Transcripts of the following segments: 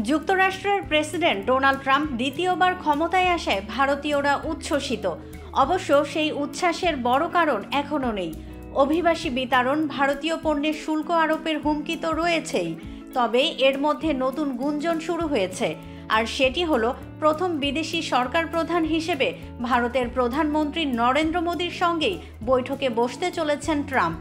যুক্তরাষ্ট্রের president Donald Trump দ্বিতীয়বার ক্ষমতায় আসায় ভারতীয়রা উচ্ছ্বসিত। অবশ্য সেই উচ্ছ্বাসের বড় কারণ এখনও নেই। অভিবাসী বিতাড়ন, ভারতীয় পণ্যের শুল্ক আরোপের হুমকি তো রয়েছেই, তবে এর মধ্যে নতুন গুঞ্জন শুরু হয়েছে। আর সেটি হলো প্রথম বিদেশি সরকার প্রধান হিসেবে ভারতের প্রধানমন্ত্রী নরেন্দ্র মোদীর সঙ্গেই বৈঠকে বসতে চলেছেন ট্রাম্প।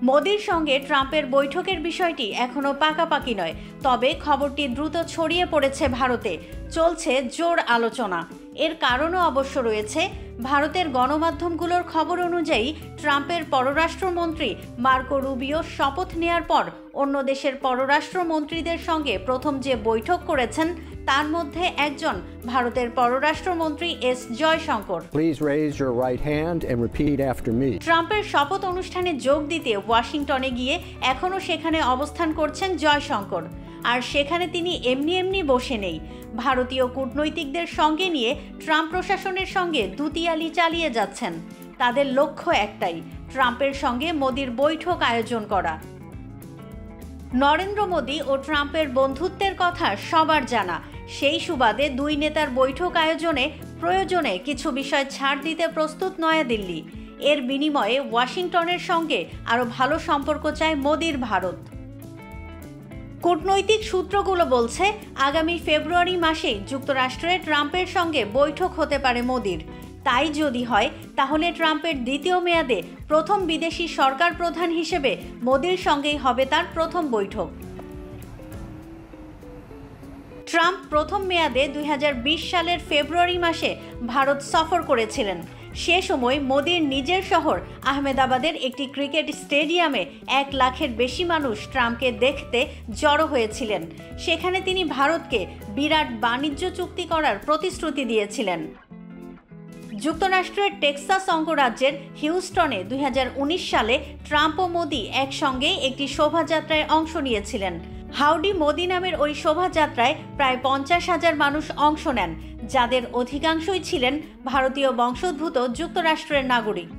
মোদির সঙ্গে ট্রাম্পের বৈঠকের বিষয়টি এখনও পাকাপাকি নয়, তবে খবরটি দ্রুত ছড়িয়ে পড়েছে ভারতে। চলছে জোর আলোচনা। এর কারণও অবশ্য রয়েছে। ভারতের গণমাধ্যমগুলোর খবর অনুযায়ী ট্রাম্পের পররাষ্ট্রমন্ত্রী মার্কো রুবিও শপথ নেয়ার পর অন্য দেশের পররাষ্ট্রমন্ত্রীদের সঙ্গে প্রথম যে বৈঠক করেছেন তার মধ্যে একজন ভারতের পররাষ্ট্রমন্ত্রী এস জয়শঙ্কর। ট্রাম্পের শপথ অনুষ্ঠানে যোগ দিতে ওয়াশিংটনে গিয়ে এখনও সেখানে অবস্থান করছেন জয়শঙ্কর। আর সেখানে তিনি এমনি এমনি বসে নেই। ভারতীয় কূটনৈতিকদের সঙ্গে নিয়ে ট্রাম্প প্রশাসনের সঙ্গে দুতিয়ালি চালিয়ে যাচ্ছেন। তাদের লক্ষ্য একটাই, ট্রাম্পের সঙ্গে মোদির বৈঠক আয়োজন করা। নরেন্দ্র মোদি ও ট্রাম্পের বন্ধুত্বের কথা সবার জানা। সেই সুবাদে দুই নেতার বৈঠক আয়োজনে প্রয়োজনে কিছু বিষয় ছাড় দিতে প্রস্তুত নয়াদিল্লি। এর বিনিময়ে ওয়াশিংটনের সঙ্গে আরও ভালো সম্পর্ক চায় মোদির ভারত। কূটনৈতিক সূত্রগুলো বলছে, আগামী ফেব্রুয়ারি মাসেই যুক্তরাষ্ট্রে ট্রাম্পের সঙ্গে বৈঠক হতে পারে মোদির। তাই যদি হয়, তাহলে ট্রাম্পের দ্বিতীয় মেয়াদে প্রথম বিদেশি সরকার প্রধান হিসেবে মোদির সঙ্গেই হবে তার প্রথম বৈঠক। ট্রাম্প প্রথম মেয়াদে 2020 সালের ফেব্রুয়ারি মাসে ভারত সফর করেছিলেন। সে সময় মোদির নিজের শহর আহমেদাবাদের একটি ক্রিকেট স্টেডিয়ামে 1 লাখের বেশি মানুষ ট্রাম্পকে দেখতে জড়ো হয়েছিলেন। সেখানে তিনি ভারতকে বিরাট বাণিজ্য চুক্তি করার প্রতিশ্রুতি দিয়েছিলেন। যুক্তরাষ্ট্রের টেক্সাস অঙ্গরাজ্যের হিউস্টনে 2019 সালে ট্রাম্প ও মোদি একসঙ্গে একটি শোভাযাত্রায় অংশ নিয়েছিলেন। হাউডি মোদি নামের ওই শোভাযাত্রায় প্রায় 50,000 মানুষ অংশ নেন, যাদের অধিকাংশই ছিলেন ভারতীয় বংশোদ্ভূত যুক্তরাষ্ট্রের নাগরিক।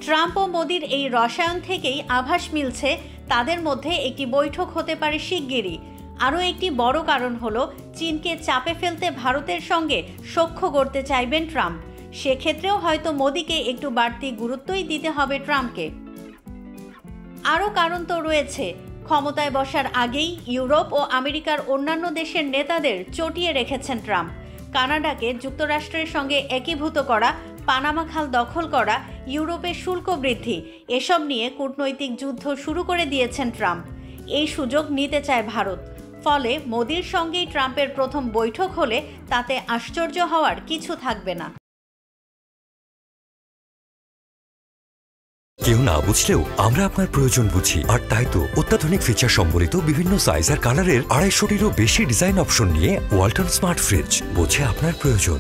ট্রাম্প ও মোদির এই রসায়ন থেকেই আভাস মিলছে তাদের মধ্যে একটি বৈঠক হতে পারে শিগগিরই। আরও একটি বড় কারণ হলো, চীনকে চাপে ফেলতে ভারতের সঙ্গে সখ্য গড়তে চাইবেন ট্রাম্প। সেক্ষেত্রেও হয়তো মোদিকে একটু বাড়তি গুরুত্বই দিতে হবে ট্রাম্পকে। আরও কারণ তো রয়েছে। ক্ষমতায় বসার আগেই ইউরোপ ও আমেরিকার অন্যান্য দেশের নেতাদের চটিয়ে রেখেছেন ট্রাম্প। কানাডাকে যুক্তরাষ্ট্রের সঙ্গে একীভূত করা, পানামা খাল দখল করা, ইউরোপের শুল্ক বৃদ্ধি, এসব নিয়ে কূটনৈতিক যুদ্ধ শুরু করে দিয়েছেন ট্রাম্প। এই সুযোগ নিতে চায় ভারত। ফলে মোদির সঙ্গেই ট্রাম্পের প্রথম বৈঠক হলে তাতে আশ্চর্য হওয়ার কিছু থাকবে না। কেউ না বুঝলেও আমরা আপনার প্রয়োজন বুঝি, আর তাই তো অত্যাধুনিক ফিচার সম্বলিত বিভিন্ন সাইজ আর কালারের 250-টিরও বেশি ডিজাইন অপশন নিয়ে ওয়ালটন স্মার্ট ফ্রিজ বোঝে আপনার প্রয়োজন।